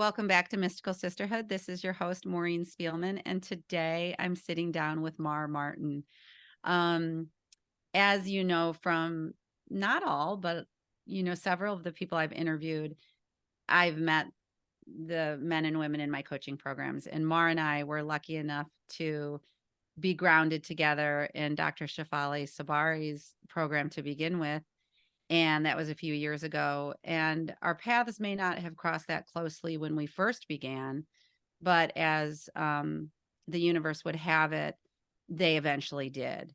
Welcome back to Mystical Sisterhood. This is your host, Maureen Spielman, and today I'm sitting down with Mar Martin. Um, as you know from not all, but several of the people I've interviewed, I've met the men and women in my coaching programs, and Mar and I were lucky enough to be grounded together in Dr. Shefali Tsabary's program to begin with. And that was a few years ago. And our paths may not have crossed that closely when we first began, but as the universe would have it, they eventually did.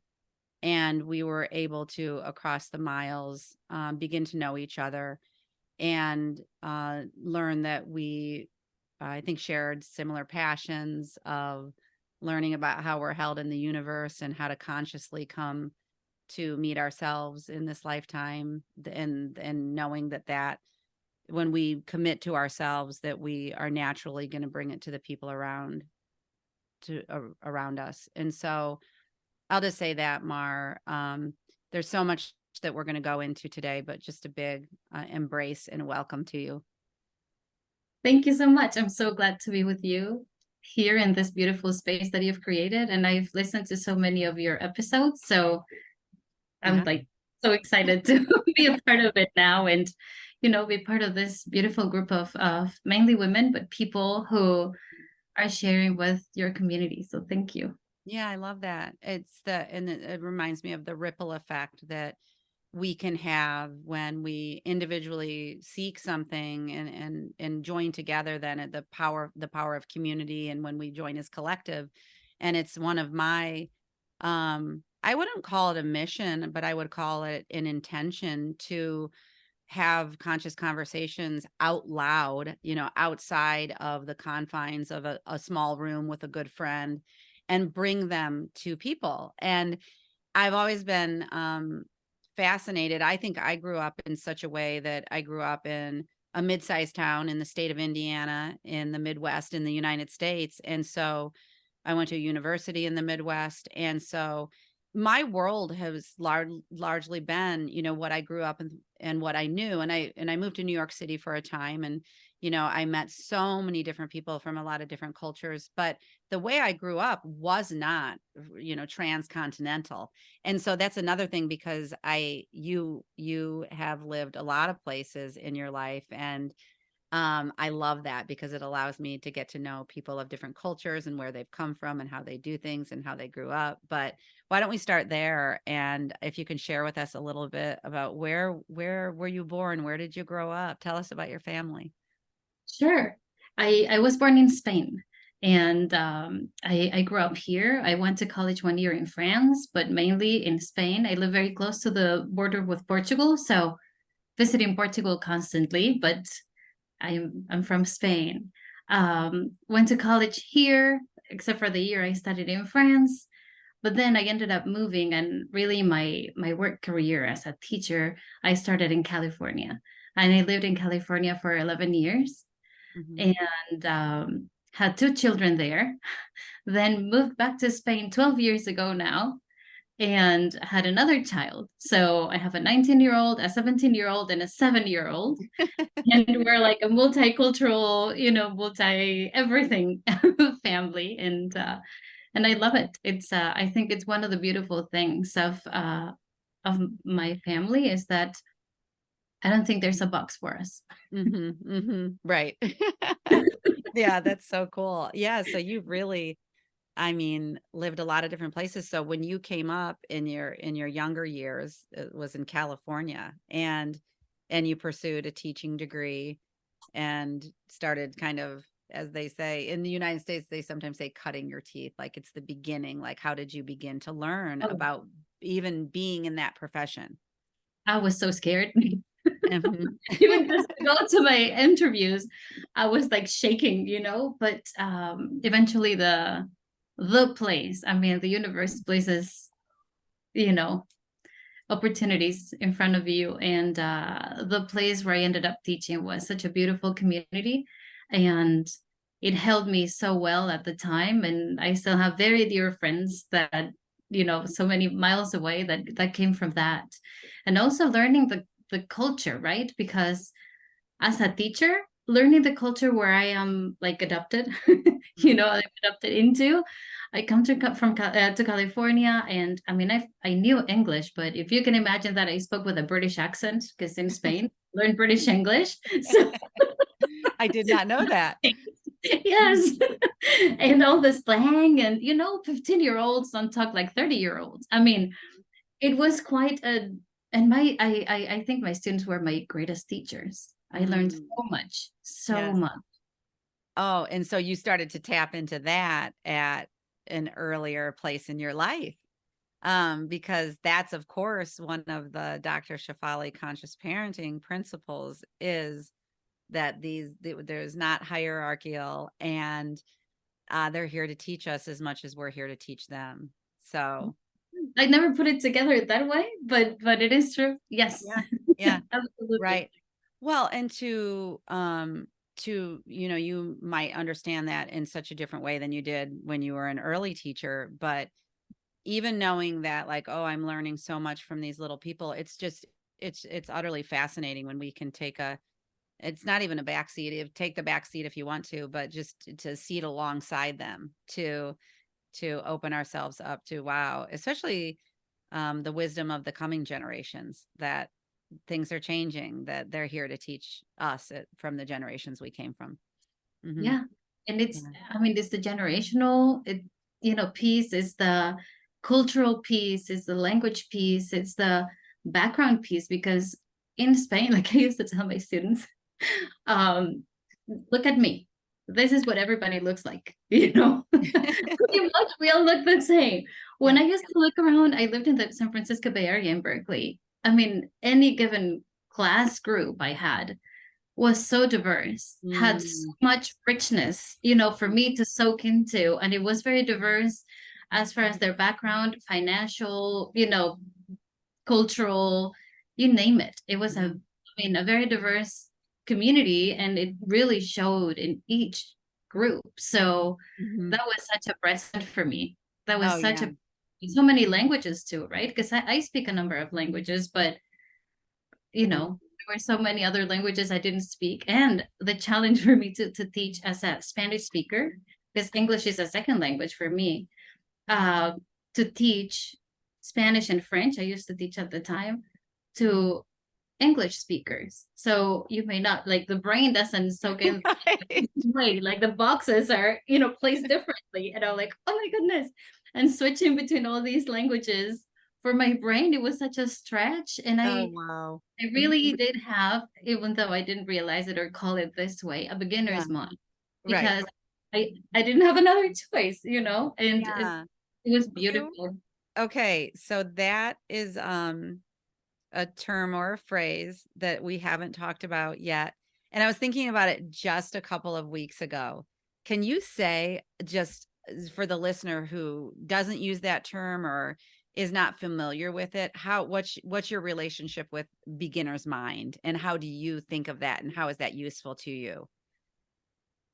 And we were able to, across the miles, begin to know each other and learn that we, I think, shared similar passions of learning about how we're held in the universe and how to consciously come to meet ourselves in this lifetime, and knowing that when we commit to ourselves, that we are naturally going to bring it to the people around us. And so I'll just say that, Mar, there's so much that we're going to go into today, but just a big embrace and welcome to you. Thank you so much. I'm so glad to be with you here in this beautiful space that you've created. And I've listened to so many of your episodes. So I'm like so excited to be a part of it now and, be part of this beautiful group of mainly women, but people who are sharing with your community. So thank you. Yeah, I love that. And it reminds me of the ripple effect that we can have when we individually seek something and join together, then at the power of community, and when we join as collective. And it's one of my I wouldn't call it a mission, but I would call it an intention to have conscious conversations out loud, outside of the confines of a small room with a good friend, and bring them to people. And I've always been fascinated. I think I grew up in such a way that I grew up in a mid-sized town in the state of Indiana in the Midwest in the United States. And so I went to a university in the Midwest. And so my world has largely been, what I grew up in and what I knew. And I moved to New York City for a time, and, I met so many different people from a lot of different cultures, but the way I grew up was not, transcontinental. And so that's another thing, because you have lived a lot of places in your life. And I love that, because it allows me to get to know people of different cultures and where they've come from and how they do things and how they grew up. But why don't we start there? And if you can share with us a little bit about where were you born? Where did you grow up? Tell us about your family. Sure. I was born in Spain, and I grew up here. I went to college 1 year in France, but mainly in Spain. I live very close to the border with Portugal, so visiting Portugal constantly, but I'm from Spain. Went to college here, except for the year I studied in France. But then I ended up moving, and really my work career as a teacher, I started in California. And I lived in California for 11 years and had 2 children there. Then moved back to Spain 12 years ago now and had another child. So I have a 19-year-old, a 17-year-old, and a 7-year-old. And we're like a multicultural, multi everything family. And I love it. It's I think it's one of the beautiful things of my family is that I don't think there's a box for us. Right. Yeah, that's so cool. Yeah, so you've really, lived a lot of different places. So when you came up in your younger years, it was in California, and you pursued a teaching degree and started kind of, as they say in the United States, they sometimes say cutting your teeth, like it's the beginning. Like, how did you begin to learn about even being in that profession? I was so scared. Mhm. Even just to go to my interviews, I was like shaking, but eventually the place, the universe places, opportunities in front of you. And the place where I ended up teaching was such a beautiful community, and it held me so well at the time. And I still have very dear friends that, so many miles away that came from that. And also learning the culture, right? Because as a teacher, learning the culture where I am like adopted, I'm adopted into. I come to California, and I mean, I knew English, but if you can imagine that I spoke with a British accent, because in Spain, learned British English. So I did not know that. yes, and all the slang, and 15-year-olds don't talk like 30-year-olds. I mean, it was quite a, and I think my students were my greatest teachers. I learned Mm, so much, so yes. much. Oh, and so you started to tap into that at an earlier place in your life. Because that's, of course, one of the Dr. Shefali conscious parenting principles is that there's not hierarchical, and they're here to teach us as much as we're here to teach them. So I never put it together that way, but it is true. Yes. yeah, yeah, Absolutely. right. Well, and to you might understand that in such a different way than you did when you were an early teacher, but even knowing that, like, oh, I'm learning so much from these little people, it's just it's utterly fascinating when we can take a, it's not even a backseat, take the back seat if you want to, but just to seat alongside them, to open ourselves up to, wow, especially the wisdom of the coming generations, that things are changing, that they're here to teach us from the generations we came from. Hmm. Yeah. And Yeah. I mean, it's the generational, piece, is the cultural piece, is the language piece, it's the background piece, because in Spain, like I used to tell my students, um, look at me. This is what everybody looks like, Pretty much we all look the same. When Yeah. I used to look around, I lived in the San Francisco Bay Area in Berkeley. I mean, any given class group I had was so diverse, had so Mm. much richness, for me to soak into. And it was very diverse as far as their background, financial, cultural, you name it. It was a very diverse community, and it really showed in each group. So Hmm. that was such a present for me. That Oh was such yeah. a, so many languages too, right? Because I speak a number of languages, but there were so many other languages I didn't speak. And the challenge for me to teach as a Spanish speaker, because English is a second language for me, uh, to teach Spanish and French, I used to teach at the time, to English speakers. So you may not, like, the brain doesn't soak in Right. way, like the boxes are, placed differently. And I'm like, oh my goodness. And switching between all these languages for my brain, it was such a stretch. And Oh I wow. I Mhm. really did have, even though I didn't realize it or call it this way, a Yeah. beginner's mind, Right. because I didn't have another choice, and Yeah. it was You beautiful. okay, so that is a term or a phrase that we haven't talked about yet. And I was thinking about it just a couple of weeks ago. Can you say, just for the listener who doesn't use that term or is not familiar with it, what's your relationship with beginner's mind, and how do you think of that, and how is that useful to you?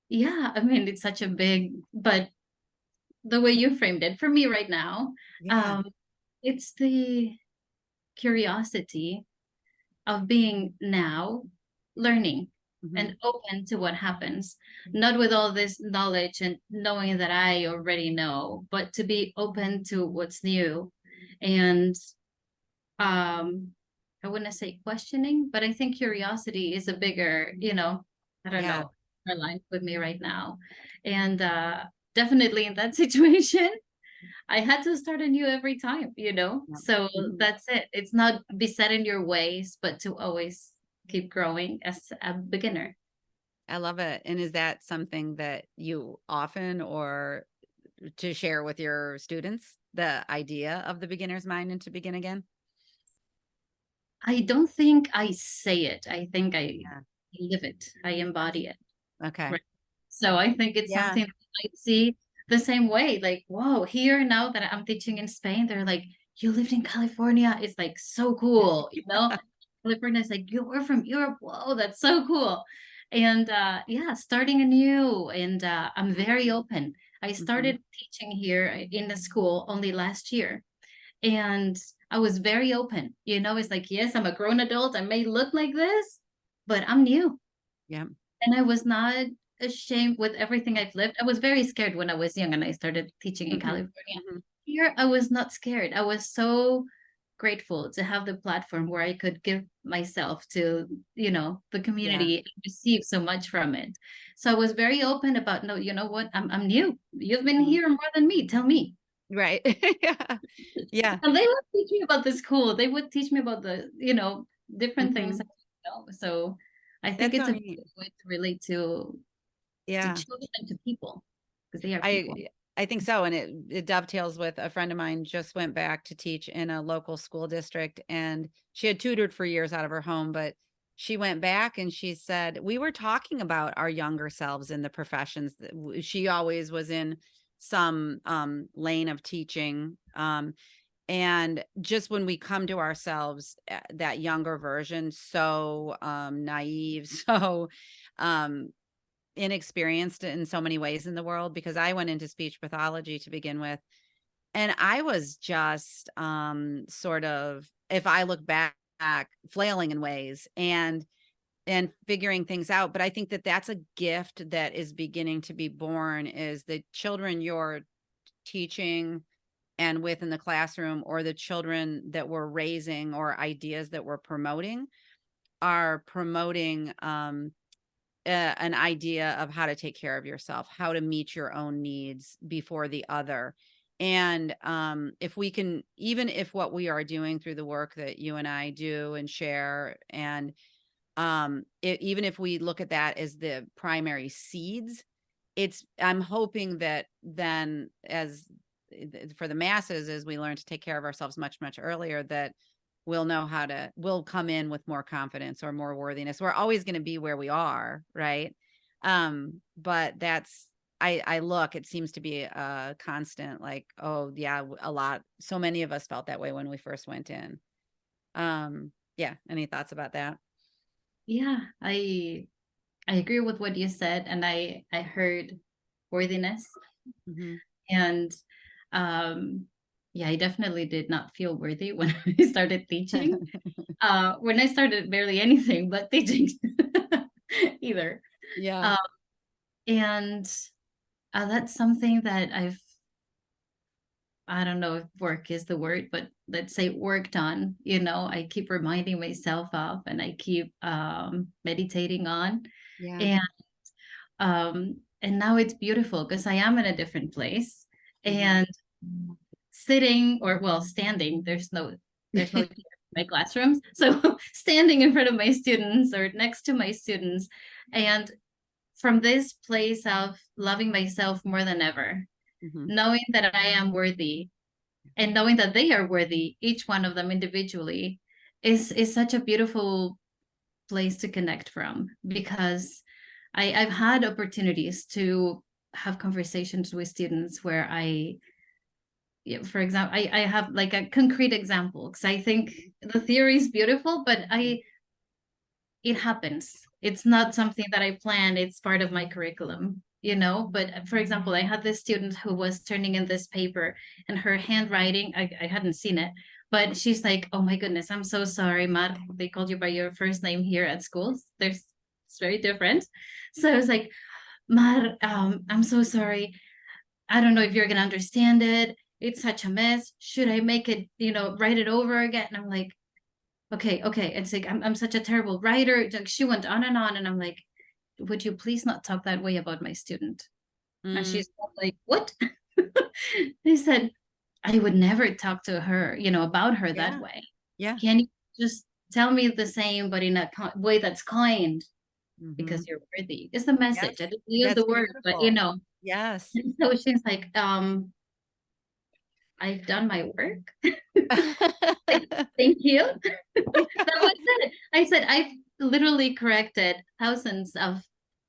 Yeah, I mean, it's such a big, but the way you framed it for me right now, Yeah. um, it's the curiosity of being now learning Hmm. and open to what happens, not with all this knowledge and knowing that I already know, but to be open to what's new. And um I wouldn't say questioning, but I think curiosity is a bigger, I don't Yeah. know, aligned with me right now. And definitely in that situation, I had to start anew every time, Yeah. So Mhm. that's it. It's not be set in your ways, but to always keep growing as a beginner. I love it. And is that something that you often, or to share with your students, the idea of the beginner's mind and to begin again? I don't think I say it. I think I Yeah. live it. I embody it. Okay. Right. So I think it's Yeah. something that I see the same way. Like, whoa, here now that I'm teaching in Spain, they're like, you lived in California. It's like so cool, California is like, you were from Europe. Whoa, that's so cool. And yeah, starting anew. And I'm very open. I Mhm. started teaching here in the school only last year. And I was very open. It's like, yes, I'm a grown adult. I may look like this, but I'm new. Yeah. And I was not ashamed with everything I've lived. I was very scared when I was young and I started teaching in Mhm, California. mhm. Here, I was not scared. I was so grateful to have the platform where I could give myself to, the Yeah. community and receive so much from it. So I was very open about, no, you know what? I'm new. You've been Mhm. here more than me. Tell me. Right. Yeah. Yeah. And they would teach me about the school. They would teach me about the, different things. Mhm. So I think That's it's so a neat. good way to relate to Yeah. children and to people because they are people. I think so, and it dovetails with a friend of mine just went back to teach in a local school district, and she had tutored for years out of her home, but she went back and she said, "We were talking about our younger selves in the professions." That she always was in some lane of teaching, and just when we come to ourselves, that younger version, so naive, so um inexperienced in so many ways in the world, because I went into speech pathology to begin with, and I was just sort of, if I look back, flailing in ways and figuring things out. But I think that that's a gift that is beginning to be born, is the children you're teaching and with in the classroom, or the children that we're raising, or ideas that we're promoting, are promoting an idea of how to take care of yourself, how to meet your own needs before the other. And if we can, even if what we are doing through the work that you and I do and share, and even if we look at that as the primary seeds, I'm hoping that then, as for the masses, as we learn to take care of ourselves much, much earlier, that we'll come in with more confidence or more worthiness. We're always going to be where we are, right? But I look, it seems to be a constant, like, oh yeah, a lot, so many of us felt that way when we first went in. Yeah. Any thoughts about that? Yeah, I agree with what you said, and I heard worthiness, Hmm. and um, yeah, I definitely did not feel worthy when I started teaching. When I started barely anything but teaching either. Yeah. Um, and that's something that I don't know if work is the word, but let's say worked on, I keep reminding myself of, and I keep meditating on. Yeah. And and now it's beautiful because I am in a different place. Hmm. And sitting, or well, standing, there's no chair in my classrooms. So standing in front of my students or next to my students, and from this place of loving myself more than ever, Hmm. knowing that I am worthy and knowing that they are worthy, each one of them individually, is such a beautiful place to connect from, because I've had opportunities to have conversations with students where yeah, for example, I have like a concrete example, because I think the theory is beautiful, but it happens. It's not something that I planned. It's part of my curriculum, But for example, I had this student who was turning in this paper, and her handwriting, I hadn't seen it, but she's like, "Oh my goodness, I'm so sorry, Mar. They called you by your first name here at school. It's very different." So I was like, "Mar, I'm so sorry. I don't know if you're gonna understand it. It's such a mess. Should I make it, write it over again?" And I'm like, okay. It's like, I'm such a terrible writer. Like, she went on, and I'm like, would you please not talk that way about my student? And Mm, she's like, what? They said, I would never talk to her, about her that yeah. way. Yeah. Can you just tell me the same, but in a way that's kind, Hmm. because you're worthy? It's the message. I Yes. didn't use That's the word, but beautiful. Yes. And so she's like, I've done my work. Like, thank you. That was it. I said I've literally corrected thousands of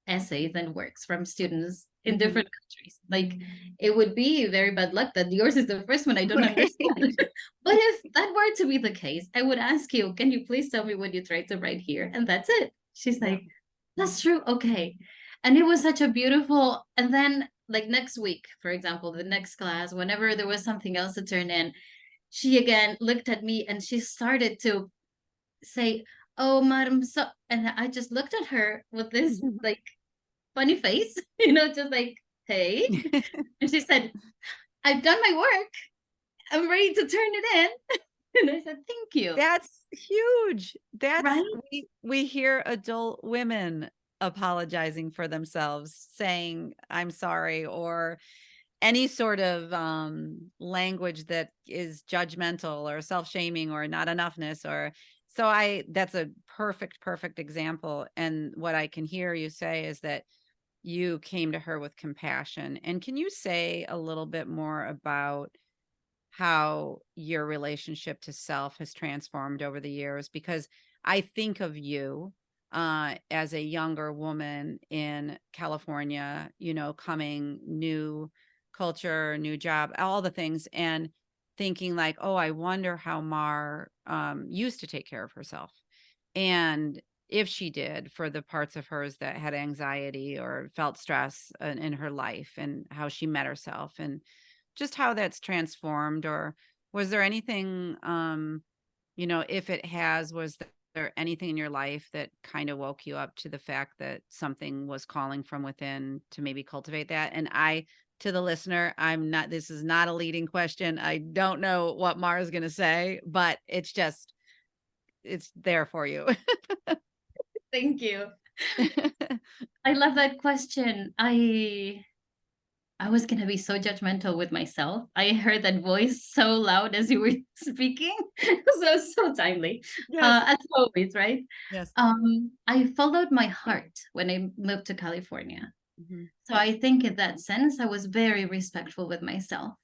essays and works from students in Hmm. different countries. Like, it would be very bad luck that yours is the first one I don't Right. understand. But if that were to be the case, I would ask you, can you please tell me what you tried to write here? And that's it. She's Yeah. like, that's true. Okay. And it was such a beautiful, and then like next week, for example, the next class, whenever there was something else to turn in, she again looked at me and she started to say, oh, madam, so, and I just looked at her with this like funny face, you know, just like, hey. And she said, I've done my work. I'm ready to turn it in. And I said, thank you. That's huge. That's Right? we hear adult women apologizing for themselves, saying, "I'm sorry," or any sort of language that is judgmental or self-shaming or not enoughness, or so I that's a perfect example. And what I can hear you say is that you came to her with compassion. And can you say a little bit more about how your relationship to self has transformed over the years? Because I think of you as a younger woman in California, you know, coming new culture, new job, all the things, and thinking like, oh, I wonder how Mar used to take care of herself. And if she did, for the parts of hers that had anxiety or felt stress in her life, and how she met herself, and just how that's transformed. Or was there anything, you know, if it has, was there anything in your life that kind of woke you up to the fact that something was calling from within to maybe cultivate that? And to the listener, I'm not, this is not a leading question. I don't know what Mara's going to say, but it's just, it's there for you. Thank you. I love that question. I was gonna be so judgmental with myself. I heard that voice so loud as you were speaking, so timely. Yes. As always, right? Yes. I followed my heart when I moved to California. Hmm. So I think in that sense, I was very respectful with myself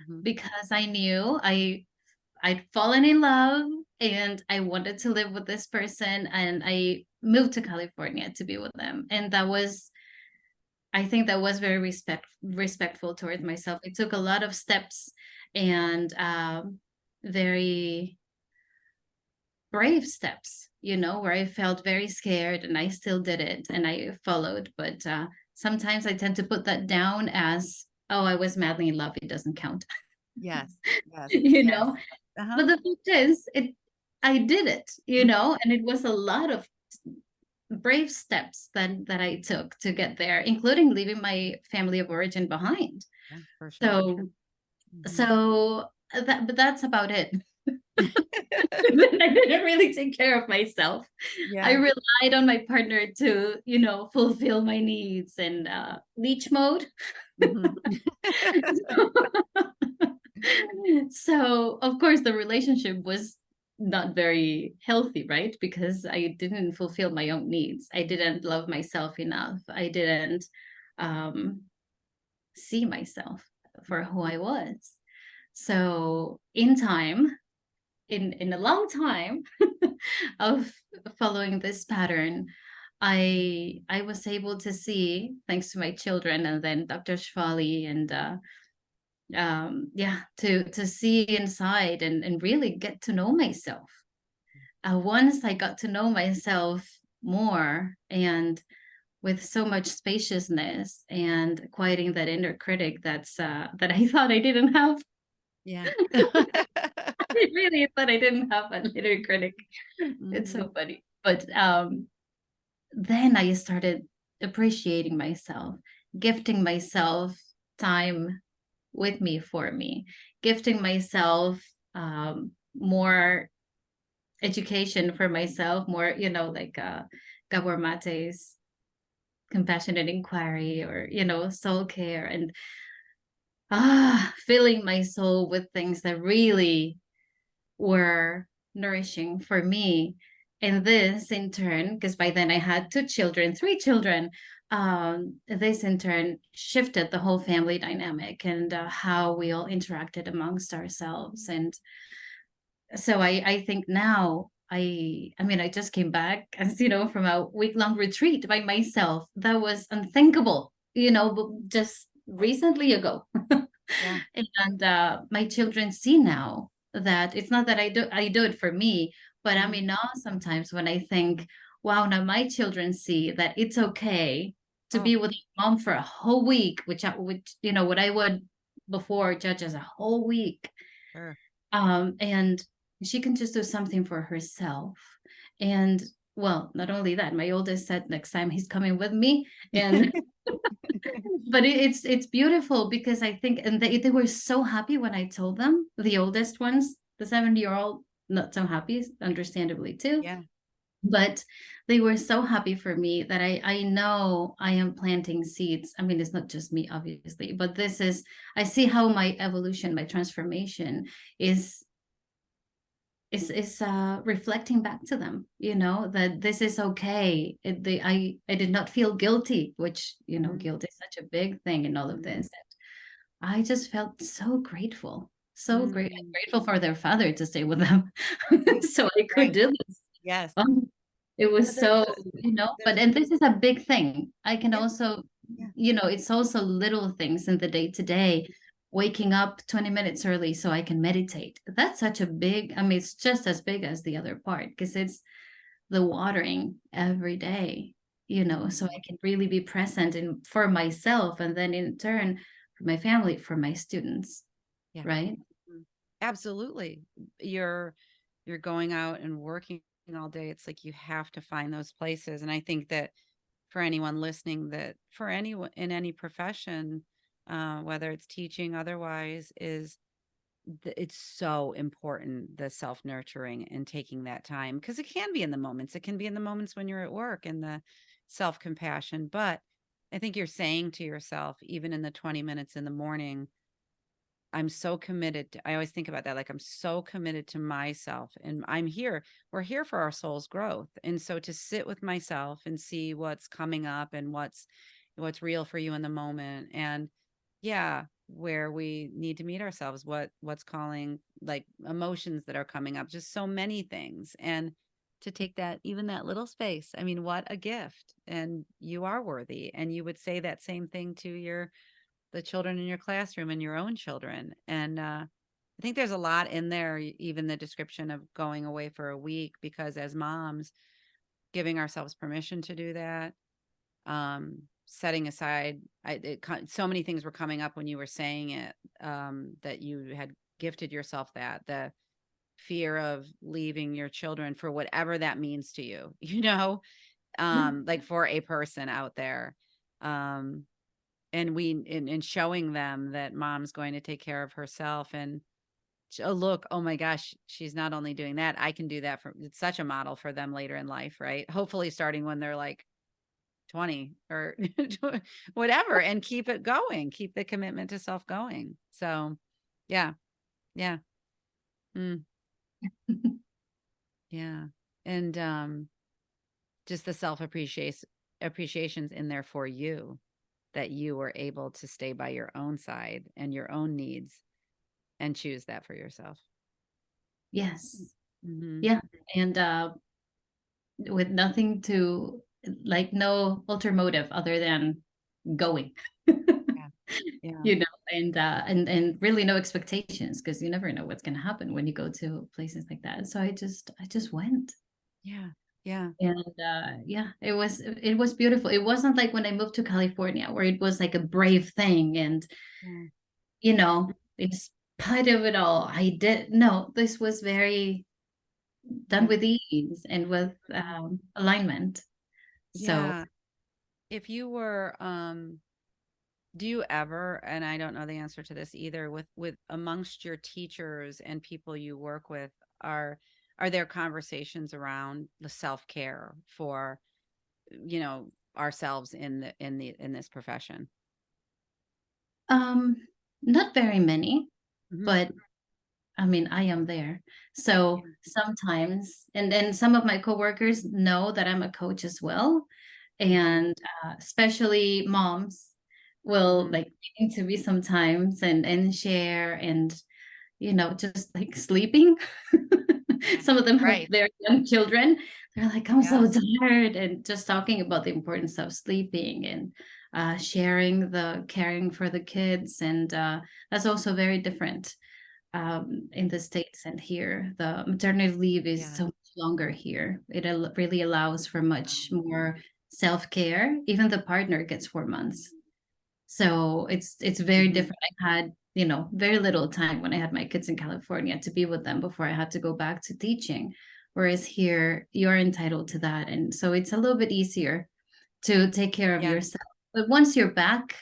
Hmm. because I knew I'd fallen in love and I wanted to live with this person, and I moved to California to be with them. And that was, I think that was very respectful towards myself. I took a lot of steps and very brave steps, you know, where I felt very scared and I still did it and I followed. But sometimes I tend to put that down as, oh, I was madly in love. It doesn't count, Yes. Yes. you Yes. know. Uh-huh. But the fact is, I did it, you Mhm. know, and it was a lot of brave steps that I took to get there, including leaving my family of origin behind. Yeah, for sure. So Mhm. so but that's about it. I didn't really take care of myself. I Yeah. relied on my partner to, you know, fulfill my needs and leech mode. Mhm. So of course the relationship was not very healthy, right? Because I didn't fulfill my own needs. I didn't love myself enough. I didn't um, see myself for who I was. So in time, in a long time of following this pattern, I was able to see, thanks to my children and then Dr. Shefali and yeah, to see inside and really get to know myself. Once I got to know myself more and with so much spaciousness and quieting that inner critic that I thought I didn't have. Yeah. I really thought I didn't have a inner critic. It's Mhm. so funny. But then I started appreciating myself, gifting myself time with me for me, gifting myself more education for myself, more, you know, like Gabor Mate's compassionate inquiry or, you know, soul care and filling my soul with things that really were nourishing for me. And this in turn, because by then I had two children, three children, this in turn shifted the whole family dynamic and how we all interacted amongst ourselves. And so I think now I mean I just came back, as you know, from a week-long retreat by myself. That was unthinkable, you know, but just recently ago. Yeah. And my children see now that it's not that I do it for me, but I Mhm. mean now sometimes when I think, wow, now my children see that it's okay to Oh, be with mom for a whole week, which you know what I would before judge as a whole week, sure. and she can just do something for herself. And well, not only that, my oldest said next time he's coming with me. And but it's beautiful because I think, and they were so happy when I told them, the oldest ones, the 70-year-old, not so happy, understandably too. Yeah. But they were so happy for me that I know I am planting seeds. I mean, it's not just me, obviously, but this is, I see how my evolution, my transformation is reflecting back to them, that this is okay. I did not feel guilty, which, Mhm. guilt is such a big thing in all of Mhm. this. I just felt so grateful, so Mm. grateful for their father to stay with them, Yeah. so I could Right. do this. Yes. Um, it was But there's so, a but there's and this is a big thing. I can yeah, also, yeah. it's also little things in the day to day, waking up 20 minutes early so I can meditate. That's such a big, I mean, it's just as big as the other part because it's the watering every day, so I Mhm. can really be present in for myself and then in turn for my family, for my students, Yeah. right? Mm. Absolutely. You're you're going out and working all day. It's like you have to find those places. And I think that for anyone listening, that for anyone in any profession, whether it's teaching, otherwise, is it's so important, the self nurturing and taking that time, because it can be in the moments. It can be in the moments when you're at work and the self compassion. But I think you're saying to yourself, even in the 20 minutes in the morning, I'm so committed I always think about that, like, I'm so committed to myself, and we're here for our soul's growth, and so to sit with myself and see what's coming up and what's real for you in the moment, and yeah, where we need to meet ourselves, what's calling, like, emotions that are coming up, just so many things, and to take that, even that little space, I mean, what a gift, and you are worthy, and you would say that same thing to the children in your classroom and your own children. And I think there's a lot in there, even the description of going away for a week, because as moms, giving ourselves permission to do that, setting aside, so many things were coming up when you were saying it, that you had gifted yourself that, the fear of leaving your children for whatever that means to you, like for a person out there. Um, and in showing them that mom's going to take care of herself, and oh look, oh my gosh, she's not only doing that, I can do that. For it's such a model for them later in life, right? Hopefully starting when they're like 20 or whatever, and keep it going, keep the commitment to self going. So yeah, yeah. Mm, yeah. And just the self appreciations in there for you, that you were able to stay by your own side and your own needs and choose that for yourself. Yes. Mhm. Yeah. And with nothing to, like, no ulterior motive other than going. Yeah. Yeah. And really no expectations because you never know what's going to happen when you go to places like that. So I just went. Yeah. Yeah. And yeah, it was beautiful. It wasn't like when I moved to California where it was like a brave thing. And Yeah. in spite of it all, I did no, this was very done Yeah. with ease and with Mhm. alignment. So Yeah. If you were, do you ever, and I don't know the answer to this either, with amongst your teachers and people you work with, are are there conversations around the self-care for, ourselves in this profession? um not very many, Mhm. but I mean, I am there. So Yeah. sometimes, and some of my coworkers know that I'm a coach as well. Mhm. And especially moms will Mhm. like get into me sometimes and share and just like sleeping. Yeah. Some of them have Right. their young children. They're like, I'm so Yes. tired, and just talking about the importance of sleeping and sharing the caring for the kids. And that's also very different in the States and here. The maternity leave is Yeah. so much longer here. It really allows for much Wow. more self-care. Even the partner gets 4 months. So it's very Mhm. different. I had, very little time when I had my kids in California to be with them before I had to go back to teaching. whereas here you're entitled to that. And so it's a little bit easier to take care of Yeah. yourself. But once you're back,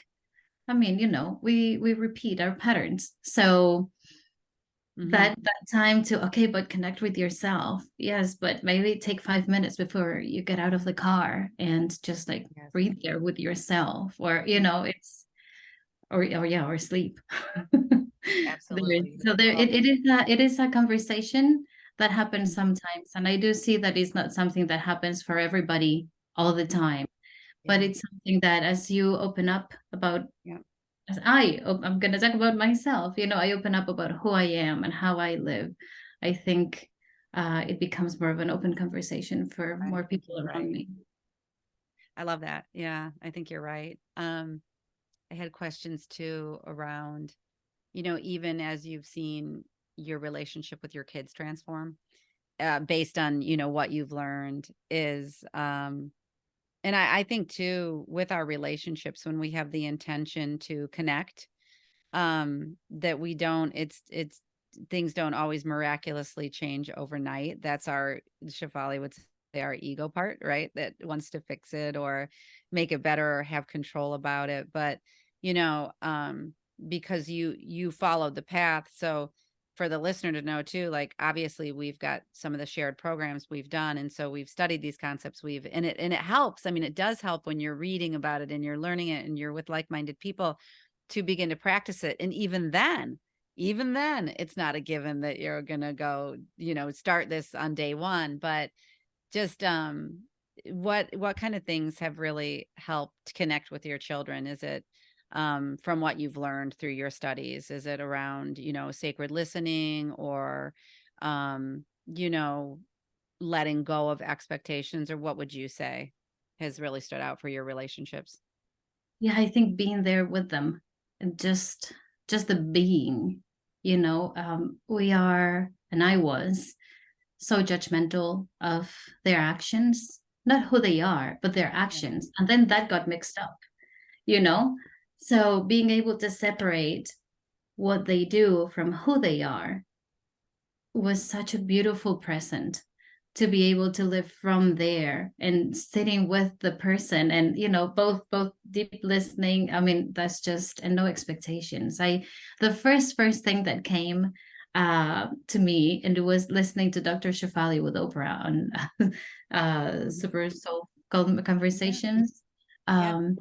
I mean, we repeat our patterns. So Hmm. that time to, okay, but connect with yourself. Yes, but maybe take 5 minutes before you get out of the car and just like Yes. breathe there with yourself, or it's or yeah, or sleep. Absolutely. So there Well, it is a conversation that happens mhm. sometimes, and I do see that it's not something that happens for everybody all the time, but Yeah. it's something that as you open up about, Yeah. as I'm gonna talk about myself, I open up about who I am and how I live. I think it becomes more of an open conversation for I more think people you're around right. me. I love that. Yeah, I think you're right. I had questions too around, even as you've seen your relationship with your kids transform, based on, what you've learned is, and I think too, with our relationships, when we have the intention to connect, that we don't, it's things don't always miraculously change overnight. That's our, Shefali would say, our ego part, right? That wants to fix it or make it better or have control about it. But, you know, um, because you followed the path. So for the listener to know too, like obviously we've got some of the shared programs we've done. And so we've studied these concepts, and it helps. I mean, it does help when you're reading about it and you're learning it and you're with like-minded people to begin to practice it. And even then, it's not a given that you're going to go, start this on day one, but just, what kind of things have really helped connect with your children? Is it, from what you've learned through your studies? Is it around, sacred listening or, um, you know, letting go of expectations, or what would you say has really stood out for your relationships? Yeah, I think being there with them and just the being, we are, and I was so judgmental of their actions, not who they are, but their Yeah. actions. And then that got mixed up, you know? So being able to separate what they do from who they are was such a beautiful present, to be able to live from there and sitting with the person, and both deep listening. I mean, that's just, and no expectations. The first thing that came to me, and it was listening to Dr. Shefali with Oprah on Mhm. super soul Yeah. conversations. Yep. um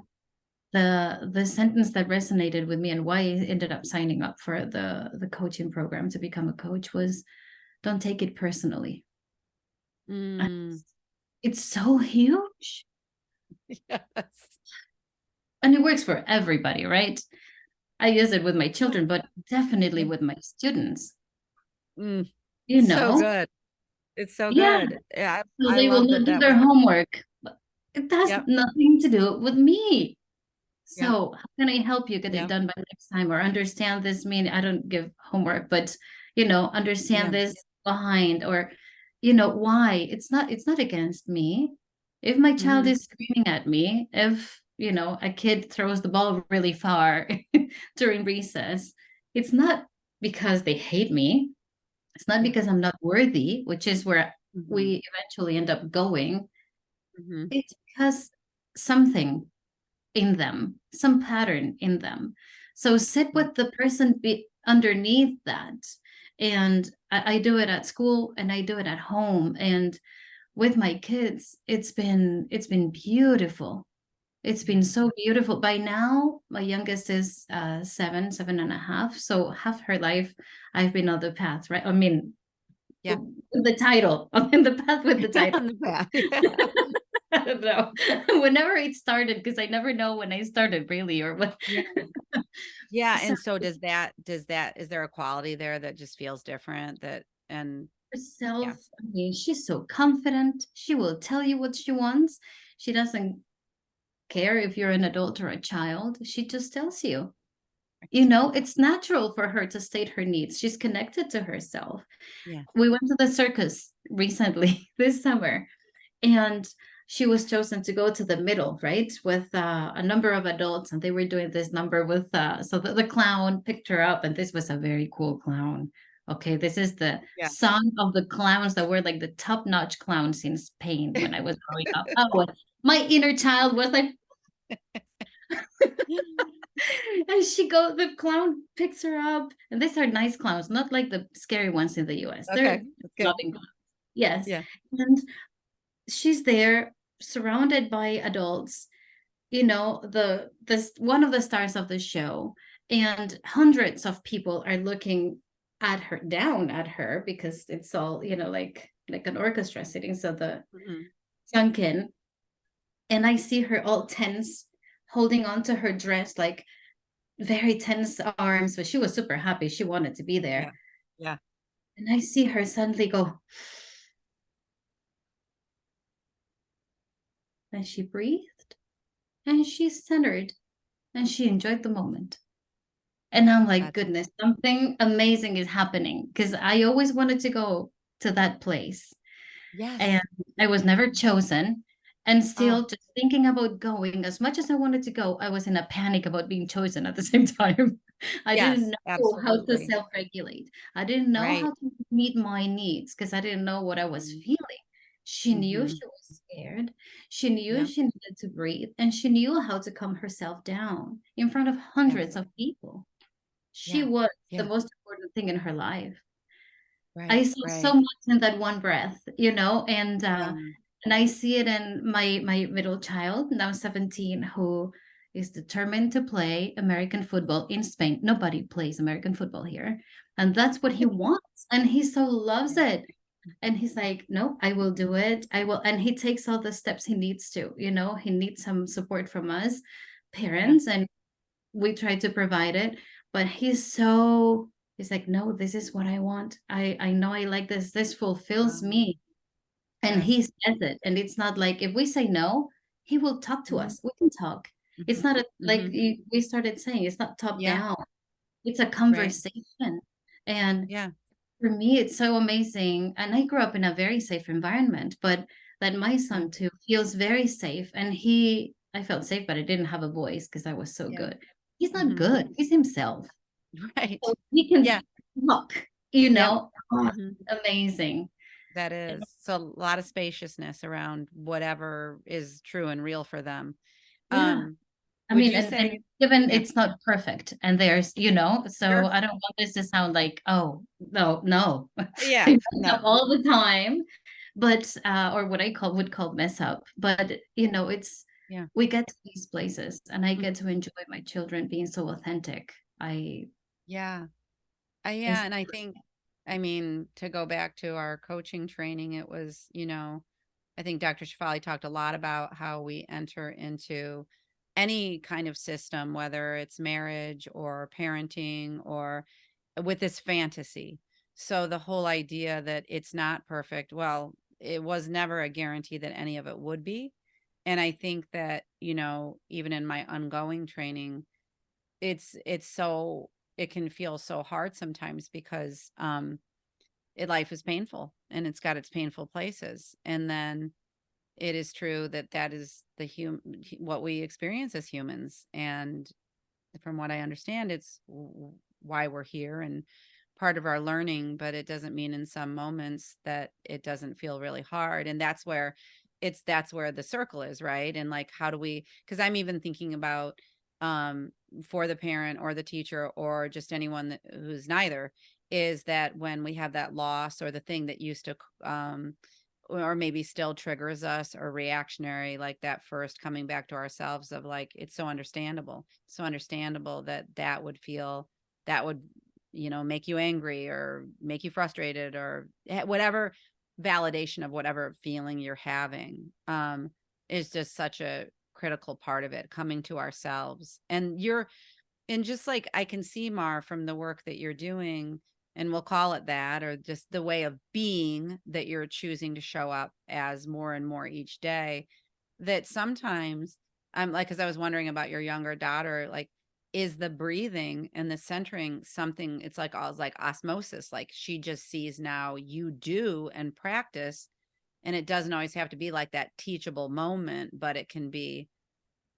the sentence that resonated with me, and why I ended up signing up for the coaching program to become a coach, was, don't take it personally. And Mm. it's so huge, Yes. and it works for everybody, right? I use it with my children, but definitely Yeah. with my students. Mm. you So know good. It's so yeah, good. Yeah, so I they will love that not do that their was the. homework, but it has Yep. nothing to do with me. Yep. So how can I help you get it Yep. done by next time, or understand this? Mean, I don't give homework, but understand Yeah. this behind, or why it's not against me. If my child Mhm. is screaming at me, if a kid throws the ball really far during recess, it's not because they hate me. It's not Yeah. because I'm not worthy, which is where Mhm. we eventually end up going. Mhm. It's because something in them, some pattern in them. So sit Yeah. with the person underneath that. And I do it at school, and I do it at home, and with my kids. It's been beautiful. It's been Yeah. so beautiful. By now, my youngest is 7.5. So half her life, I've been on the path, right? I mean, Yeah. with the title. I'm in the path with the title. On the path. Yeah. I don't know. Whenever it started, because I never know when I started really, or what. Yeah. Yeah, So and so does that is there a quality there that just feels different, that and herself, yeah. I mean, she's so confident. She will tell you what she wants. She doesn't care if you're an adult or a child. She just tells you. It's natural for her to state her needs. She's connected to herself. Yeah. We went to the circus recently this summer, and she was chosen to go to the middle, right, with a number of adults, and they were doing this number with so the clown picked her up, and this was a very cool clown, Okay, this is the Yeah. song of the clowns that were like the top-notch clowns in Spain when I was growing up. Oh, my inner child was like, and the clown picks her up, and these are nice clowns, not like the scary ones in the US. They're Okay, that's good. loving clowns. Yes. Yeah. And she's there surrounded by adults, this one of the stars of the show, and hundreds of people are looking at her, down at her, because it's all, like an orchestra sitting, so the Mhm. sunken. And I see her all tense, holding on to her dress, like very tense arms, but she was super happy. She wanted to be Yeah. there. Yeah. And I see her suddenly go, and she breathed, and she centered, and she enjoyed the moment. And I'm like, That's goodness, something amazing is happening, because I always wanted to go to that place. And yes. I was never chosen. And Oh, still just thinking about going, as much as I wanted to go, I was in a panic about being chosen at the same time. I didn't yes, know how to absolutely. self-regulate. I didn't know Right. how to meet my needs, because I didn't know what I was Mm-hmm. feeling. She knew Mm-hmm. she was scared. She knew Yep. she needed to breathe, and she knew how to calm herself down in front of Yeah. hundreds of people. She Yeah. was the Yeah. most important thing in her life. I Right. saw so Right. much in that one breath, Yeah. and I see it in my middle child, now 17, who is determined to play American football in Spain. Nobody plays American football here, and that's what he wants, and he so loves Yeah. it. And he's like, no, I will do it. I will. And he takes all the steps he needs to, he needs some support from us, Yeah. parents, and we try to provide it. But he's like, no, this is what I want. I know I like this. This fulfills Um, me. And he yes. says it. And it's not like, if we say no, he will talk to Mm-hmm. us. We can talk. It's Mm-hmm. not Mm-hmm. we started saying, it's not top Yeah. down. It's a Right. conversation. And Yeah. for me, it's so amazing. And I grew up in a very safe environment, but that my Yeah. son too feels very safe. And I felt safe, but I didn't have a voice because I was so Yeah. good. He's not Mm-hmm. good. He's himself. Right. So he can Yeah. talk, Yep. Oh, Mm-hmm. amazing. That is. So a lot of spaciousness around whatever is true and real for them. Yeah. Um, I would mean, you and say, given yeah, it's not perfect, and there's, so sure. I don't want this to sound like, oh, no, no, Yeah. I mess No. up all the time, but or what I would call mess up. But it's Yeah. we get to these places, and I Mm. get to enjoy my children being so authentic. I Yeah. Yeah. is And I think, I mean, to go back to our coaching training, it was, I think Dr. Shefali talked a lot about how we enter into any kind of system, whether it's marriage or parenting or with this fantasy. So the whole idea that it's not perfect, well, it was never a guarantee that any of it would be. And I think that, even in my ongoing training, it can feel so hard sometimes because life is painful and it's got its painful places. And then it is true that that is what we experience as humans. And from what I understand, it's why we're here and part of our learning, but it doesn't mean in some moments that it doesn't feel really hard. And that's where the circle is, right? And like, how do we, because I'm even thinking about, um, for the parent or the teacher or just anyone who's neither, is that when we have that loss or the thing that used to, or maybe still triggers us or reactionary, like that first coming back to ourselves of like, it's so understandable that that would, make you angry or make you frustrated or whatever validation of whatever feeling you're having, is just such a critical part of it, coming to ourselves. And just like I can see, Mar, from the work that you're doing, and we'll call it that, or just the way of being that you're choosing to show up as more and more each day, that sometimes I'm like, because I was wondering about your younger daughter, like, is the breathing and the centering something, it's like, all like osmosis, like she just sees now you do and practice, and it doesn't always have to be like that teachable moment, but it can be,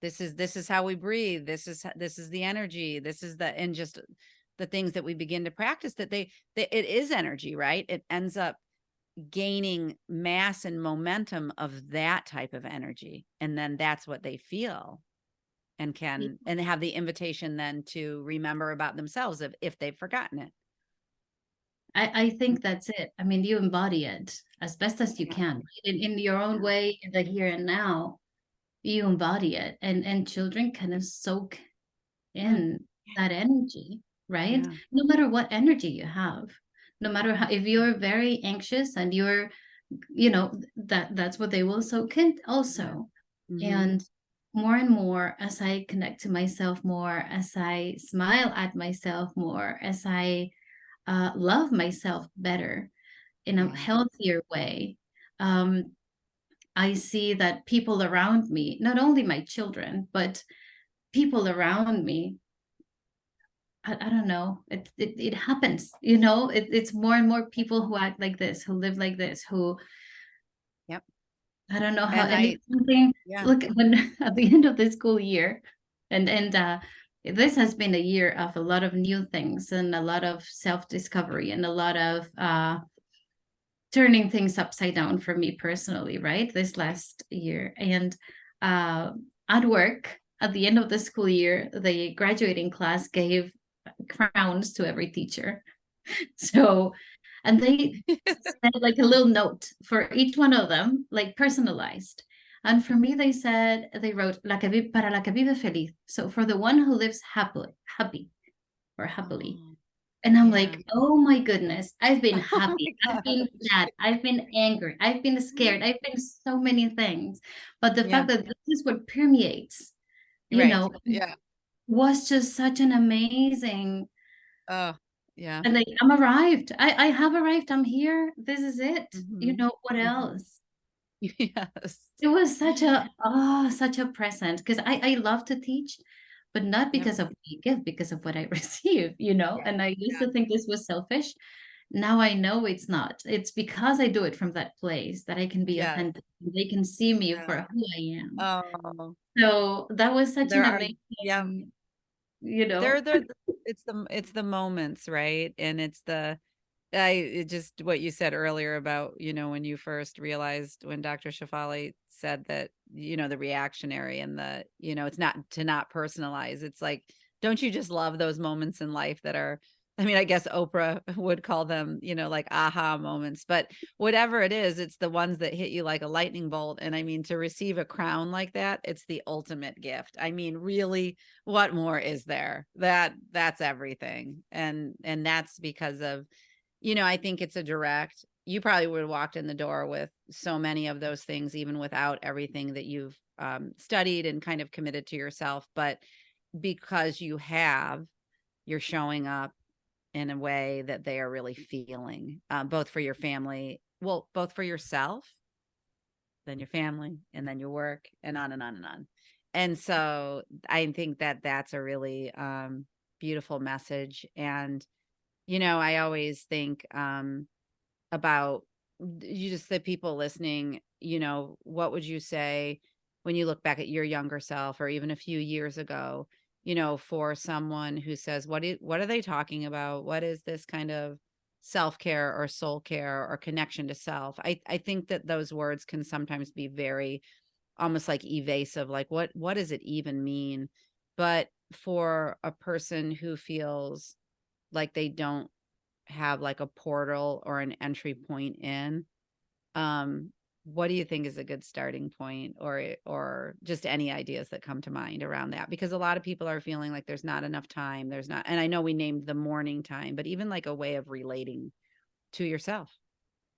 this is how we breathe, this is the energy, this is the, and just the things that we begin to practice, that it is energy, right? It ends up gaining mass and momentum of that type of energy. And then that's what they feel and and have the invitation then to remember about themselves if they've forgotten it. I think that's it. I mean, you embody it as best as you Yeah. can in your own way, in the here and now. You embody it, and children kind of soak Mm, in that energy, right? yeah. No matter what energy you have, no matter how, if you're very anxious and you're, that's what they will soak in Yeah. also. Mm-hmm. And more as I connect to myself more, as I smile at myself more, as I love myself better in a Yeah. healthier way, um, I see that people around me, not only my children, but people around me, I don't know, it happens, it's more and more people who act like this, who live like this, who Yep. I don't know how, And and it's something, yeah. look, when at the end of the school year, and this has been a year of a lot of new things and a lot of self-discovery and a lot of turning things upside down for me personally, right? This last year. And uh, at work, at the end of the school year, the graduating class gave crowns to every teacher. So, and they said like a little note for each one of them, like personalized. And for me, they wrote para la que vive feliz. So for the one who lives happy or happily. Oh, And I'm yeah. like, oh my goodness, I've been Oh happy, my I've been gosh. sad, I've been angry, I've been scared, I've been so many things. But the Yeah. fact that this is what permeates, you Right. know, Yeah. was just such an amazing, Oh, yeah. and like, I'm arrived. I have arrived. I'm here. This is it. Mm-hmm. What Mm-hmm. else? Yes. It was such a present because I love to teach, but not Yep. because of what I give, because of what I receive, Yeah. And I used Yeah. to think this was selfish. Now I know it's not. It's because I do it from that place that I can be Yes. authentic. They can see me Yes. for who I am. Oh, So that was such there an are, yeah, amazing, they're it's the moments, right? And it's it just what you said earlier about, when you first realized when Dr. Shefali said that, the reactionary and it's not to not personalize. It's like, don't you just love those moments in life that are, I mean, I guess Oprah would call them, like aha moments, but whatever it is, it's the ones that hit you like a lightning bolt. And I mean, to receive a crown like that, it's the ultimate gift. I mean, really, what more is there? That's everything. And that's because of, I think it's a direct, you probably would have walked in the door with so many of those things, even without everything that you've studied and kind of committed to yourself. But because you're showing up in a way that they are really feeling, both for your family, well, both for yourself, then your family, and then your work, and on and on and on. And so I think that that's a really beautiful message. And, I always think about you, just the people listening, what would you say when you look back at your younger self or even a few years ago, for someone who says, what are they talking about? What is this kind of self-care or soul care or connection to self? I think that those words can sometimes be very almost like evasive, like what does it even mean? But for a person who feels like they don't have like a portal or an entry point in, um, what do you think is a good starting point, or just any ideas that come to mind around that? Because a lot of people are feeling like there's not enough time. There's not, and I know we named the morning time, but even like a way of relating to yourself.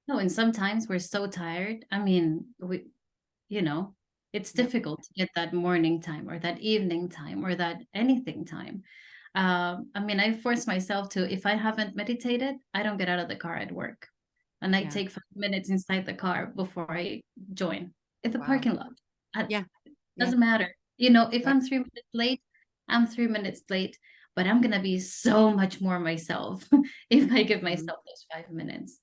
no, and sometimes we're so tired. I mean, you know, it's Yep. difficult to get that morning time or that evening time or that anything time. I mean, I force myself to, if I haven't meditated, I don't get out of the car at work. And I Yeah. take 5 minutes inside the car before I join in the Wow. parking lot. It Yeah. Yeah. doesn't matter. If That, I'm 3 minutes late, I'm 3 minutes late, but I'm gonna be so much more myself if I give mhm. myself those 5 minutes.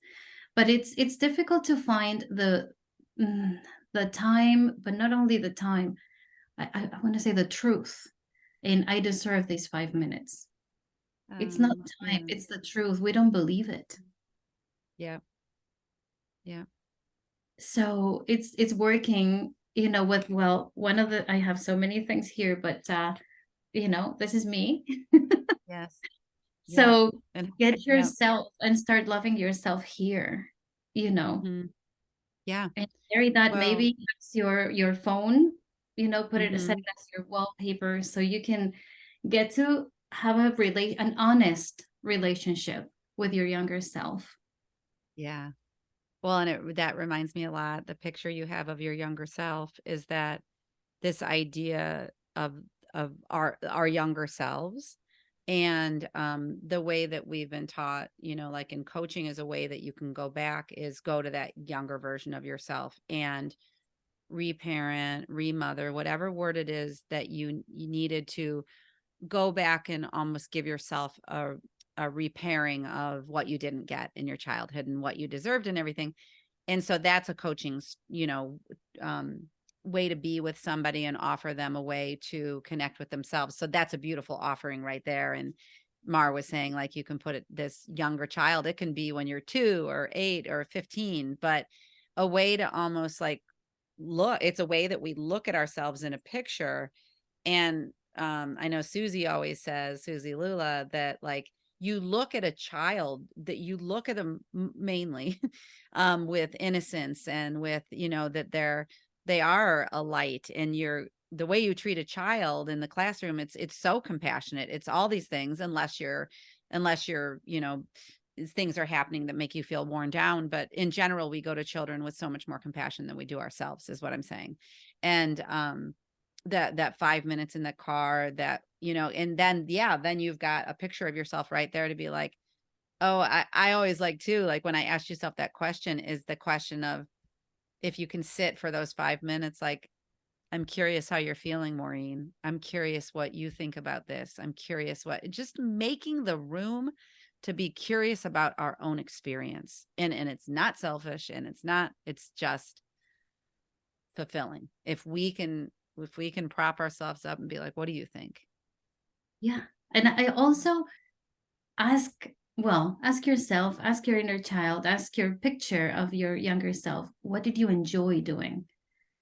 But it's difficult to find mm, the time, but not only the time. I want to say the truth, and I deserve these 5 minutes. It's not Yeah. time, it's the truth. We don't believe it. Yeah. Yeah. So it's working, with, well, one of the, I have so many things here, but this is me. Yes. Yeah. So And get yeah. yourself and start loving yourself here, Hmm. Yeah. and carry that Well, maybe as your phone, put it aside hmm, as your wallpaper so you can get to have an honest relationship with your younger self. yeah. Well, and that reminds me a lot. The picture you have of your younger self is that this idea of our younger selves, and the way that we've been taught, like in coaching, is a way that you can go back, is go to that younger version of yourself and reparent, remother, whatever word it is that you needed to go back and almost give yourself a repairing of what you didn't get in your childhood and what you deserved and everything. And so that's a coaching, um, way to be with somebody and offer them a way to connect with themselves. So that's a beautiful offering right there. And Mar was saying, like, you can put it, this younger child, it can be when you're 2 or 8 or 15, but a way to almost like it's a way that we look at ourselves in a picture. And I know Susie always says, Suzi Lula, that like you look at a child, that you look at them mainly with innocence, and with, that they are a light, and the way you treat a child in the classroom, it's so compassionate. It's all these things, unless you're, things are happening that make you feel worn down. But in general, we go to children with so much more compassion than we do ourselves, is what I'm saying. And that 5 minutes in the car, that, and then, yeah, then you've got a picture of yourself right there to be like, oh, I always like too, like when I asked yourself that question, is the question of, if you can sit for those 5 minutes, like, I'm curious how you're feeling, Maureen. I'm curious what you think about this. I'm curious what, just making the room to be curious about our own experience. And it's not selfish, and it's just fulfilling. If we can prop ourselves up and be like, what do you think? Yeah. And I also ask, well, ask yourself, ask your inner child, ask your picture of your younger self, what did you enjoy doing?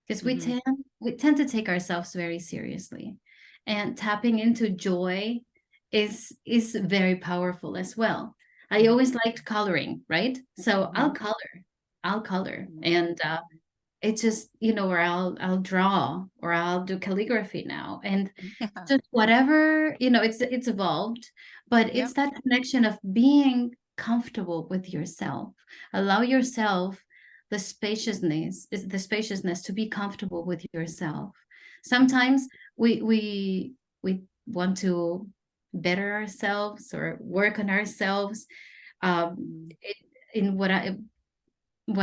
Because Hmm. we tend to take ourselves very seriously, and tapping into joy is very powerful as well. I Hmm. always liked coloring, right? So Hmm. I'll color, and it's just, where I'll draw, or I'll do calligraphy now, and Yeah. just whatever, it's evolved, but it's Yep. that connection of being comfortable with yourself. Allow yourself the spaciousness to be comfortable with yourself. Sometimes we want to better ourselves or work on ourselves, Mhm. it, in what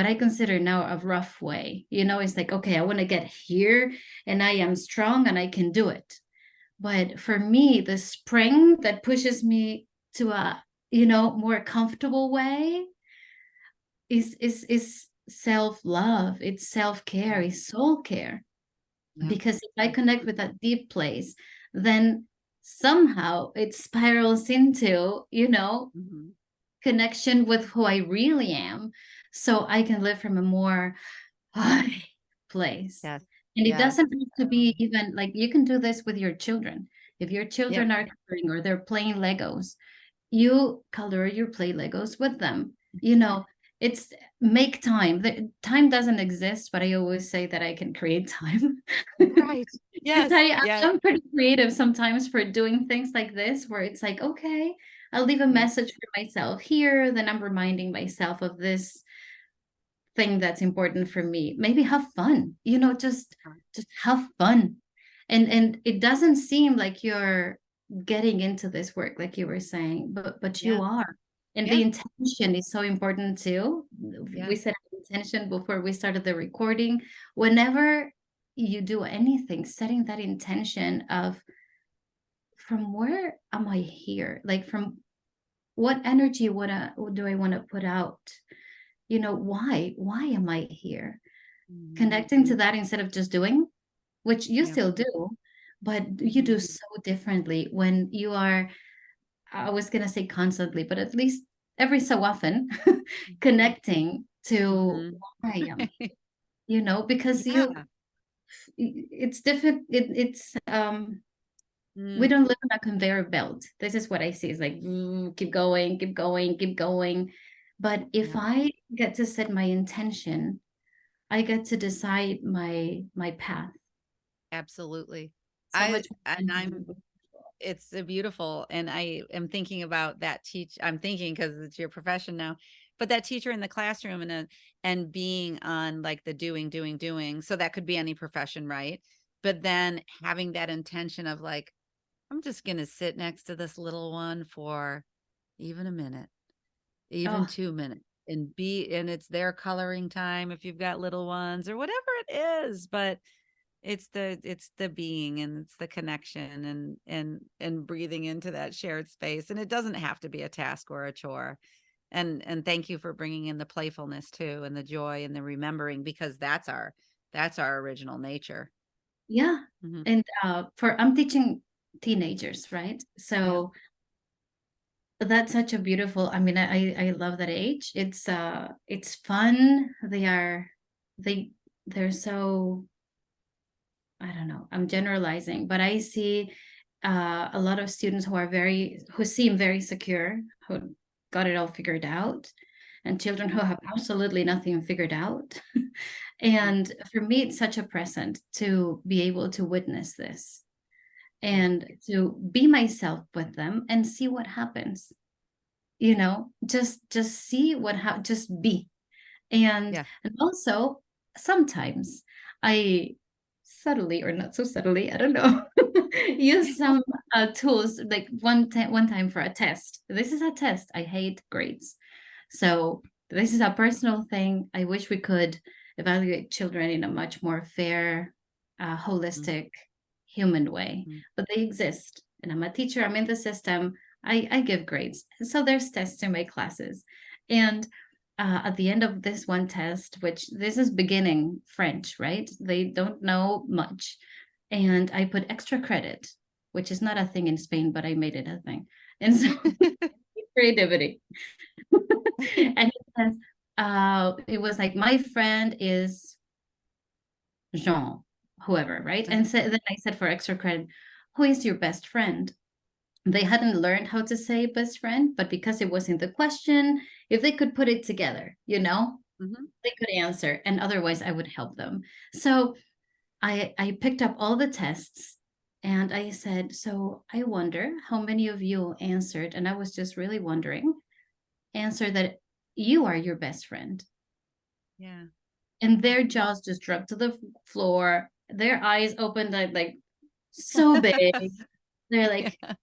I consider now a rough way. It's like, okay, I want to get here, and I am strong and I can do it. But for me, the spring that pushes me to a, more comfortable way is self-love, it's self-care, Mhm. it's soul care. Yep. Because if I connect with that deep place, then somehow it spirals into, Mhm. connection with who I really am. So I can live from a more high place. Yes. And it Yes. doesn't have to be even like, you can do this with your children. If your Yep. children are coloring or they're playing Legos, you color your play Legos with them. It's make time. The time doesn't exist, but I always say that I can create time. Right. Because Yes. Yes. I'm pretty creative sometimes for doing things like this, where it's like, okay, I'll leave a Yep. message for myself here, then I'm reminding myself of this thing that's important for me. Maybe have fun, just have fun. And it doesn't seem like you're getting into this work like you were saying, but you Yeah. are. And the Yeah. intention is so important too. We Yes. said intention before we started the recording. Whenever you do anything, setting that intention of, from where am I here? Like, from what energy do I want to put out? Why am I here? Mhm. Connecting to that instead of just doing, which you Yep. still do, but you Mhm. do so differently when you are I was going to say constantly, but at least every so often connecting to Mhm. why I am, you know, because Yeah. it's different. We Mm. don't live on a conveyor belt. This is what I see. It's like, keep going, keep going, keep going. But if Yeah, I get to set my intention, I get to decide my path. absolutely. So much And more I'm tangible. it's a beautiful, and I am thinking about that I'm thinking because it's your profession now, but that teacher in the classroom and being on like the doing. So that could be any profession, right? But then having that intention of like, I'm just going to sit next to this little one for even a minute, even Oh, 2 minutes, and it's their coloring time if you've got little ones or whatever it is. But it's the being, and it's the connection, and breathing into that shared space, and it doesn't have to be a task or a chore. And thank you for bringing in the playfulness too, and the joy and the remembering, because that's our original nature. yeah. Hmm. And for I'm teaching teenagers, right? Yeah. So that's such a beautiful, I mean, I love that age. It's fun. They they're so, I don't know, I'm generalizing, but I see a lot of students who seem very secure, who got it all figured out, and children who Mhm. have absolutely nothing figured out. Yeah. And for me, it's such a present to be able to witness this Yeah. and to be myself with them and see what happens. You know, just see just be. Yeah. And also sometimes I subtly or not so subtly, I don't know, use some tools like one time for a test. This is a test. I hate grades. So this is a personal thing. I wish we could evaluate children in a much more fair, holistic, human way, Mhm. but they exist. And I'm a teacher. I'm in the system. I give grades. So there's tests in my classes. And at the end of this one test, which this is beginning French, right? They don't know much. And I put extra credit, which is not a thing in Spain, but I made it a thing. And so creativity. And it says, it was like, my friend is Jean, whoever, right? And so then I said for extra credit, who is your best friend? They hadn't learned how to say best friend, but because it was in the question, if they could put it together, you know, Mhm. they could answer, and otherwise I would help them. So I picked up all the tests and I said, so I wonder how many of you answered, and I was just really wondering, answer that you are your best friend. Yeah. And Oh. their jaws just dropped to the floor. Their eyes opened like so big. They're like, Yeah.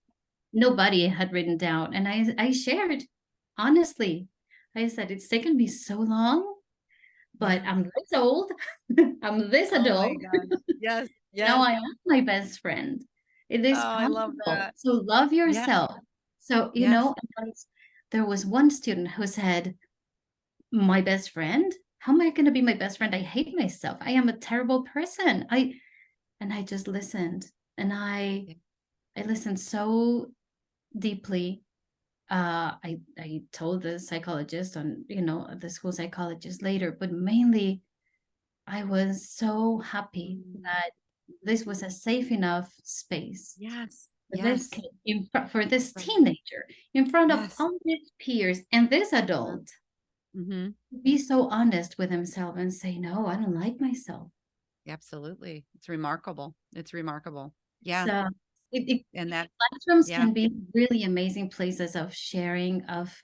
nobody had written down. And I shared honestly. I said, it's taken me so long, but Yeah. I'm this old. I'm this Oh my adult. gosh. Yes. Now Yes. I am my best friend. It Oh, is I love possible. that. So love Yeah. yourself. So, you Yes. know, there was one student who said, my best friend? How am I going to be my best friend? I hate myself. I am a terrible person. And I just listened, and Yeah. I listened so deeply. I told the psychologist on, you know, the school psychologist later, but mainly I was so happy Mm. that this was a safe enough space Yes. for this Yes. kid, for this Right. teenager, in front of Yes. all his peers and this Yeah. adult, Mhm. be so honest with himself and say, no, I don't like myself. Absolutely. It's remarkable. It's remarkable. Yeah. So it And that, classrooms yeah. can be really amazing places of sharing, of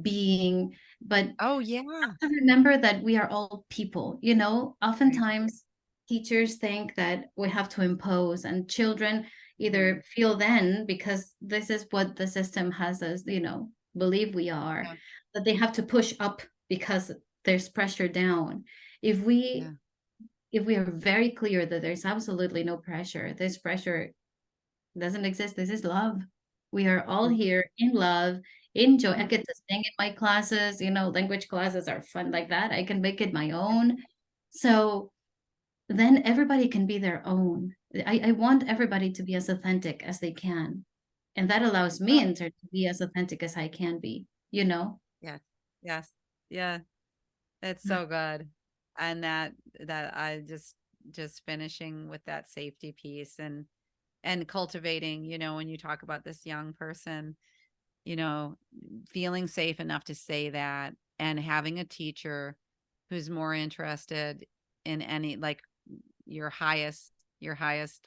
being, but Oh, yeah. to remember that we are all people, you know. Right. Oftentimes teachers think that we have to impose, and children Mhm. either feel then, because this is what the system has us, you know, believe we are, Yeah. that they have to push up because there's pressure down. if we Yeah. if we are very clear that there's absolutely no pressure, this pressure doesn't exist. This is love. We are all Mhm. here in love, in joy. I Mhm. get to sing in my classes, you know, language classes are fun like that. I can make it my Yeah. own. So then everybody can be their own. I want everybody to be as authentic as they can. And that allows me Oh, in turn to be as authentic as I can be, you know? yes. Yes. Yeah. It's so good. And that I just finishing with that safety piece and cultivating, when you talk about this young person, you know, feeling safe enough to say that and having a teacher who's more interested in any like your highest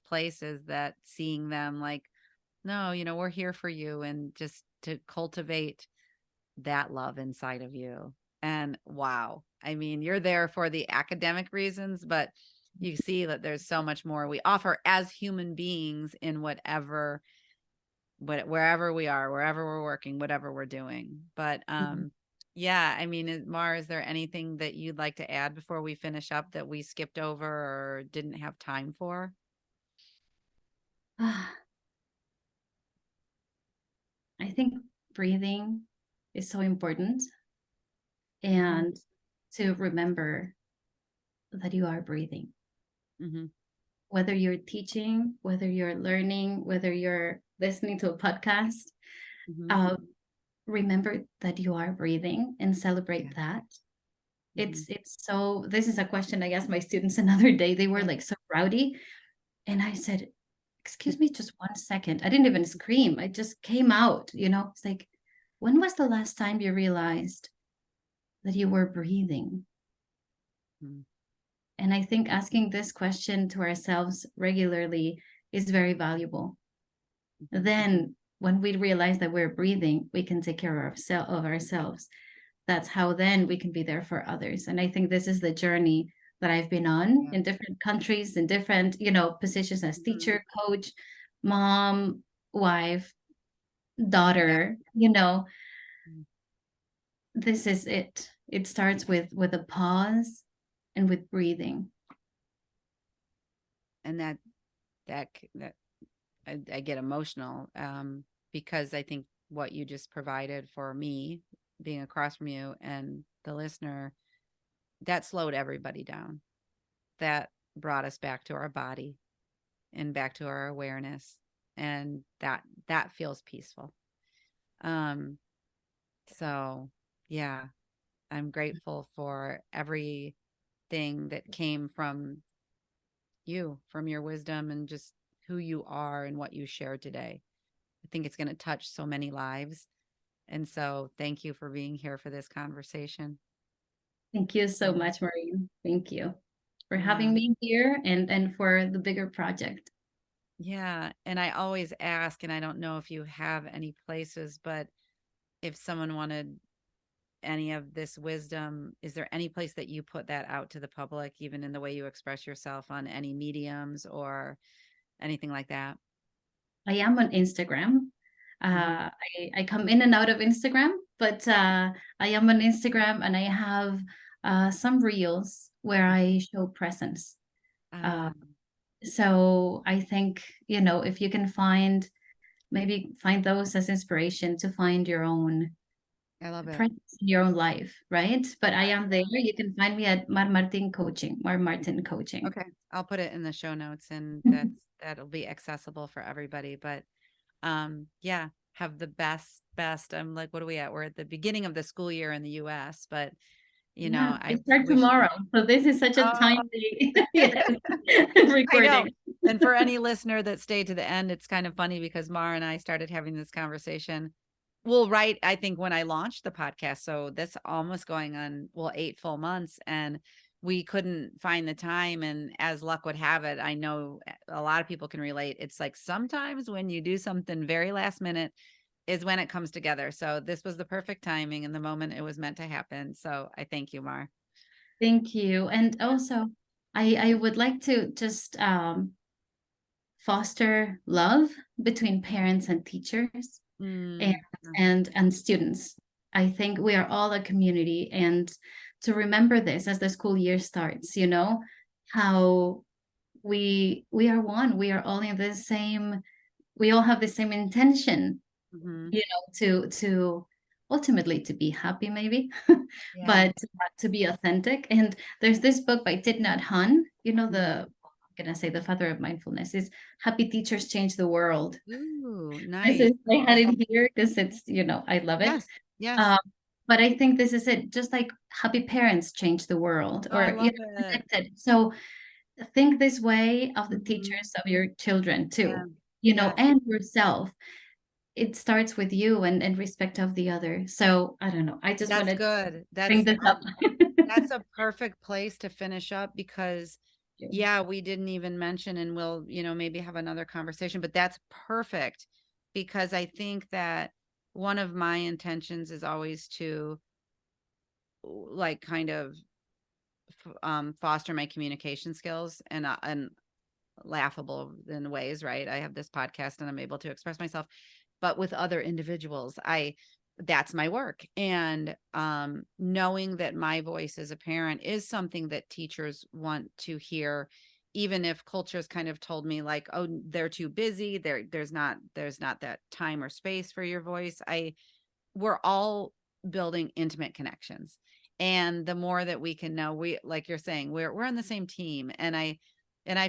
places, that seeing them like, no, we're here for you, and just to cultivate that love inside of you. And wow, I mean, you're there for the academic reasons, but you see that there's so much more we offer as human beings in wherever we are, wherever we're working, whatever we're doing. But yeah, I mean, Mar, is there anything that you'd like to add before we finish up that we skipped over or didn't have time for? I think breathing is so important, Hmm. and to remember that you are breathing. Hmm. Whether you're teaching, whether you're learning, whether you're listening to a podcast, Hmm. uh, remember that you are breathing and Yeah. celebrate that. Hmm. It's so, this is a question I asked my students another day. They were Yeah. like so rowdy. And I said, excuse me, just 1 second. I didn't even scream. I just came out, It's like, when was the last time you realized that you were breathing? Mhm. And I think asking this question to ourselves regularly is very valuable. Mhm. Then, when we realize that we're breathing, we can take care of ourselves. That's how then we can be there for others. And I think this is the journey that I've been on Yeah. in different countries, in different, positions as Mhm. teacher, coach, mom, wife, Yeah. daughter, Mm. this is it. It starts with a pause and with breathing. And that I get emotional, because I think what you just provided for me, being across from you and the listener, that slowed everybody down. That brought us back to our body and back to our awareness, and that feels peaceful. Um, so yeah, I'm grateful for everything that came from you, from your wisdom and just who you are and what you shared today. I think it's going to touch so many lives. And so thank you for being here for this conversation. Thank you so Yeah. much, Maureen. Thank you for having Yeah. me here and for the bigger project. Yeah. And I always ask, and I don't know if you have any places, but if someone wanted any of this wisdom, is there any place that you put that out to the public, even in the way you express yourself on any mediums or anything like that? I am on Instagram. Hmm. I come in and out of Instagram, but I am on Instagram and I have some reels where I show presence. Uh, Um, so I think, if you can maybe find those as inspiration to find your own I love it. presence in your own life, right? But I am there. You can find me at Mar Martin Coaching. Okay. I'll put it in the show notes, and that'll be accessible for everybody. But yeah, have the best. I'm like, what are we at? We're at the beginning of the school year in the US, but Yeah, I I start wish tomorrow. So this is such a oh timely yes, I know. recording. And for any listener that stayed to the end, it's kind of funny because Mara and I started having this conversation. Well, right, I think when I launched the podcast, so that's almost going on, well, 8 full months, and we couldn't find the time. And as luck would have it, I know a lot of people can relate. It's like sometimes when you do something very last minute is when it comes together. So this was the perfect timing and the moment it was meant to happen. So I thank you, Mar. Thank you. And also, I would like to just foster love between parents and teachers and Mm, and students. I think we are all a community, and to remember this as the school year starts, how we are one. We are all in the same. We all have the same intention, mhm. to ultimately to be happy, maybe, Yeah. but to be authentic. And there's this book by Thich Nhat Hanh, Mhm. gonna say the father of mindfulness, is happy teachers change the world. Ooh, This nice. is, I had it here because it's, I love it. Yes, yes. Um, but I think this is it. Just like happy parents change the world, Oh, I or love it. connected. So think this way of the Mhm. teachers of your children Yeah. too, Yes, and yourself. It starts with you and respect of the other. So I don't know. I just that's wanted to good. bring this up. That's a perfect place to finish up because yeah, we didn't even mention, and we'll, maybe have another conversation, but that's perfect because I think that one of my intentions is always to like kind of foster my communication skills and laughable in ways, right? I have this podcast and I'm able to express myself, but with other individuals, that's my work. And knowing that my voice as a parent is something that teachers want to hear, even if culture's kind of told me like, oh, they're too busy, there's not that time or space for your voice. We're all building intimate connections. And the more that we can know, we, like you're saying, we're on the same team. And I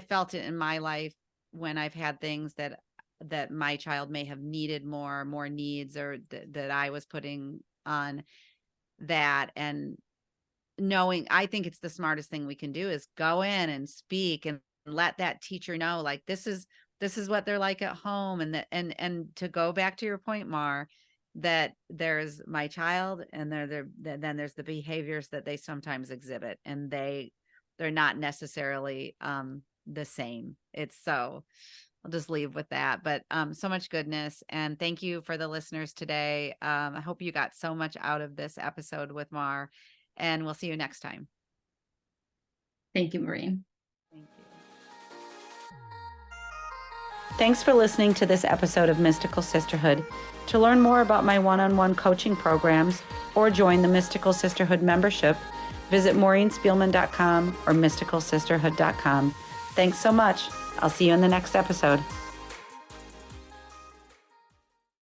felt it in my life when I've had things that my child may have needed more needs, or that I was putting on that. And knowing, I think it's the smartest thing we can do is go in and speak and let that teacher know, like, this is what they're like at home. And that, and to go back to your point, Mar, that there's my child and then there's the behaviors that they sometimes exhibit, and they're not necessarily the same. I'll just leave with that. But so much goodness. And thank you for the listeners today. I hope you got so much out of this episode with Mar, and we'll see you next time. Thank you, Maureen. Thank you. Thanks for listening to this episode of Mystical Sisterhood. To learn more about my one-on-one coaching programs or join the Mystical Sisterhood membership, visit MaureenSpielman.com or MysticalSisterhood.com. Thanks so much. I'll see you in the next episode.